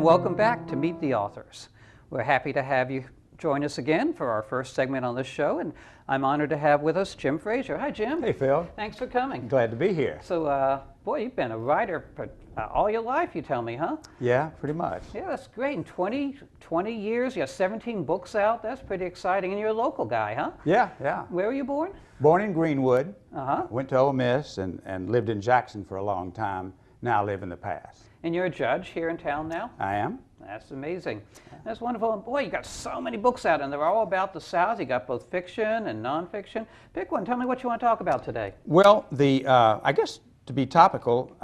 welcome back to Meet the Authors. We're happy to have you join us again for our first segment on this show, and I'm honored to have with us Jim Fraiser. Hi, Jim. Hey, Phil. Thanks for coming. Glad to be here. So, boy, you've been a writer all your life, you tell me, huh? Yeah, pretty much. Yeah, that's great. In 20 years, you have 17 books out. That's pretty exciting. And you're a local guy, huh? Yeah. Where were you born? Born in Greenwood. Uh-huh. Went to Ole Miss and lived in Jackson for a long time. Now I live in the Pass. And you're a judge here in town now? I am. That's amazing. That's wonderful. And boy, you got so many books out, and they're all about the South. You got both fiction and nonfiction. Pick one. Tell me what you want to talk about today. Well, I guess to be topical,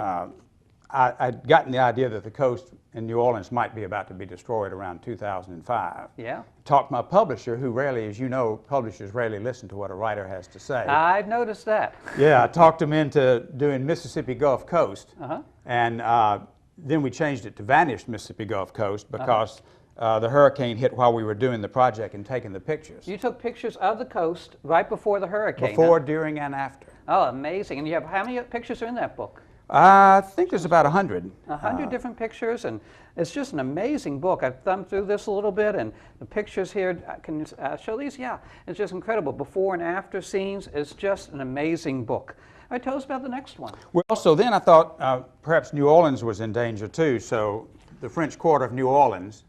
I'd gotten the idea that the coast in New Orleans might be about to be destroyed around 2005. Yeah. Talked to my publisher, who rarely, as you know, publishers rarely listen to what a writer has to say. I've noticed that. Yeah, I talked him into doing Mississippi Gulf Coast. Uh-huh. And then we changed it to Vanished Mississippi Gulf Coast because the hurricane hit while we were doing the project and taking the pictures. You took pictures of the coast right before the hurricane. Before, during, and after. Oh, amazing. And you have, how many pictures are in that book? I think there's about 100. 100 different pictures, and it's just an amazing book. I've thumbed through this a little bit, and the pictures here, can you show these? Yeah, it's just incredible. Before and after scenes. It's just an amazing book. All right, tell us about the next one. Well, so then I thought perhaps New Orleans was in danger too, so the French Quarter of New Orleans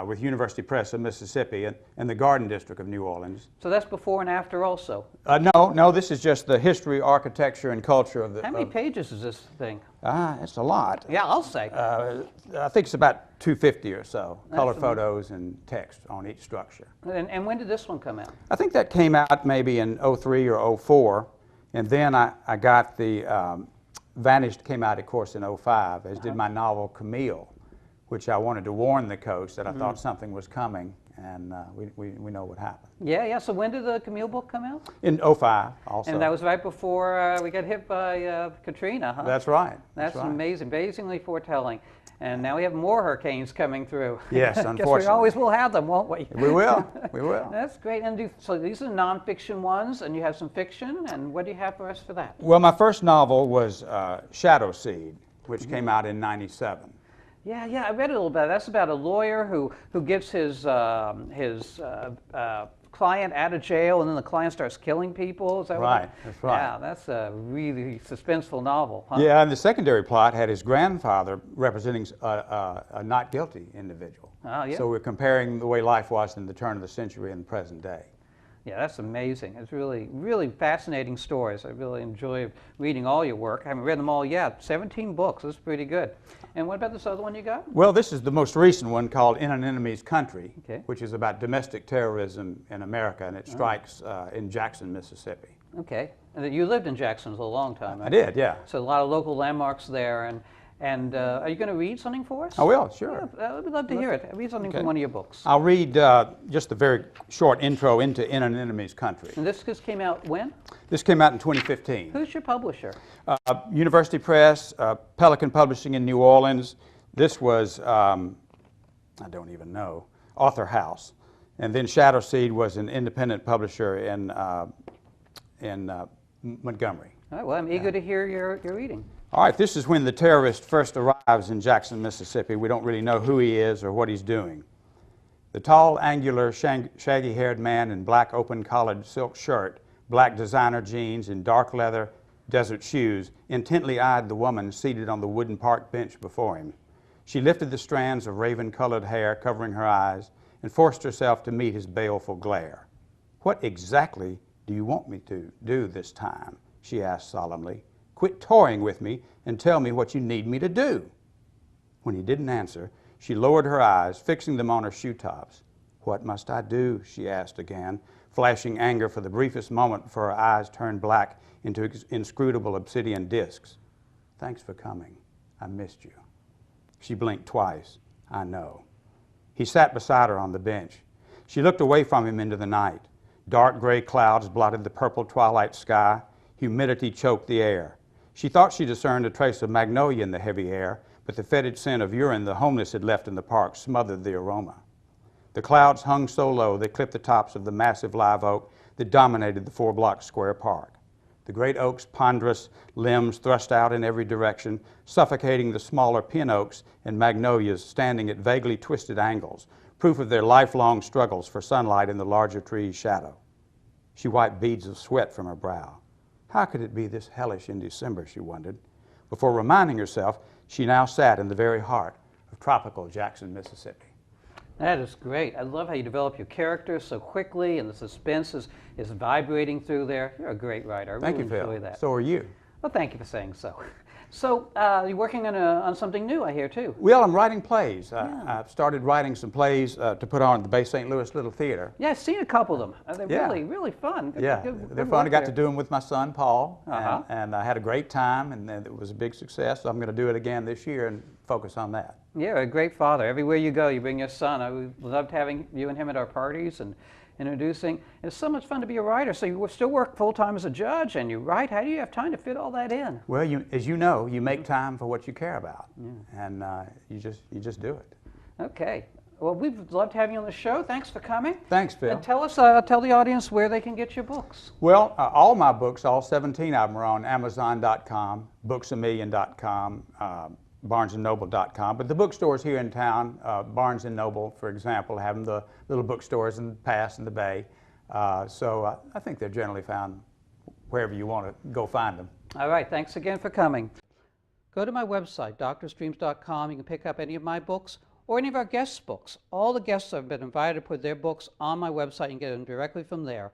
with University Press of Mississippi and the Garden District of New Orleans. So that's before and after also? No, this is just the history, architecture, and culture of the... How many pages is this thing? It's a lot. Yeah, I'll say. I think it's about 250 or so, color photos and text on each structure. And when did this one come out? I think that came out maybe in '03 or '04, and then I got the Vanished came out, of course, in '05, as did my novel Camille, which I wanted to warn the coast that I thought something was coming, and we know what happened. Yeah. So when did the Camille book come out? In '05 also. And that was right before we got hit by Katrina, huh? That's right. That's right. Amazingly foretelling. And now we have more hurricanes coming through. Yes, unfortunately. Guess we always will have them, won't we? We will. We will. That's great. And so these are nonfiction ones, and you have some fiction. And what do you have for us for that? Well, my first novel was Shadow Seed, which came out in '97. Yeah, I read it a little bit. That's about a lawyer who gets his client out of jail, and then the client starts killing people. Is that right? That's right. Yeah, that's a really suspenseful novel. Huh? Yeah, and the secondary plot had his grandfather representing a not guilty individual. Oh, yeah. So we're comparing the way life was in the turn of the century and the present day. Yeah, that's amazing. It's really fascinating stories. I really enjoy reading all your work. I haven't read them all yet. 17 books. That's pretty good. And what about this other one you got? Well, this is the most recent one called In an Enemy's Country, okay, which is about domestic terrorism in America, and it strikes in Jackson, Mississippi. Okay. And you lived in Jackson for a long time. I did, yeah. So a lot of local landmarks there. And are you going to read something for us? I will, sure. Yeah, we'd love to hear it. Read something from one of your books. I'll read just a very short intro into In an Enemy's Country. And this came out when? This came out in 2015. Who's your publisher? University Press, Pelican Publishing in New Orleans. This was, I don't even know, Author House. And then Shadow Seed was an independent publisher in Montgomery. All right, well, I'm eager to hear your reading. All right, this is when the terrorist first arrives in Jackson, Mississippi. We don't really know who he is or what he's doing. The tall, angular, shaggy-haired man in black open-collared silk shirt, black designer jeans, and dark leather desert shoes intently eyed the woman seated on the wooden park bench before him. She lifted the strands of raven-colored hair covering her eyes and forced herself to meet his baleful glare. "What exactly do you want me to do this time?" she asked solemnly. "Quit toying with me and tell me what you need me to do." When he didn't answer, she lowered her eyes, fixing them on her shoe tops. "What must I do?" she asked again, flashing anger for the briefest moment before her eyes turned black into inscrutable obsidian discs. "Thanks for coming. I missed you." She blinked twice. "I know." He sat beside her on the bench. She looked away from him into the night. Dark gray clouds blotted the purple twilight sky. Humidity choked the air. She thought she discerned a trace of magnolia in the heavy air, but the fetid scent of urine the homeless had left in the park smothered the aroma. The clouds hung so low they clipped the tops of the massive live oak that dominated the 4-block square park. the great oak's ponderous limbs thrust out in every direction, suffocating the smaller pin oaks and magnolias standing at vaguely twisted angles, proof of their lifelong struggles for sunlight in the larger trees' shadow. She wiped beads of sweat from her brow. How could it be this hellish in December, she wondered. Before reminding herself, she now sat in the very heart of tropical Jackson, Mississippi. That is great. I love how you develop your characters so quickly, and the suspense is vibrating through there. You're a great writer. I Thank really you, Phil. enjoy that. So are you. Well, thank you for saying so. So you're working on something new, I hear, too. Well, I'm writing plays. I've started writing some plays to put on at the Bay St. Louis Little Theater. Yeah, I've seen a couple of them. They're Yeah. really, really fun. Yeah, they're fun. I got to do them with my son, Paul, and I had a great time, and it was a big success. So I'm going to do it again this year and focus on that. You're a great father. Everywhere you go, you bring your son. I loved having you and him at our parties and introducing. It's so much fun to be a writer. So you still work full-time as a judge, and you write. How do you have time to fit all that in? Well, as you know, you make time for what you care about, and you just do it. Okay. Well, we've loved having you on the show. Thanks for coming. Thanks, Phil. And tell the audience where they can get your books. Well, all my books, all 17 of them, are on Amazon.com, Booksamillion.com, BarnesandNoble.com. But the bookstores here in town, Barnes & Noble, for example, have them, the little bookstores in the Pass and the Bay. So I think they're generally found wherever you want to go find them. All right. Thanks again for coming. Go to my website, drstreams.com. You can pick up any of my books or any of our guests' books. All the guests have been invited to put their books on my website. You can get them directly from there.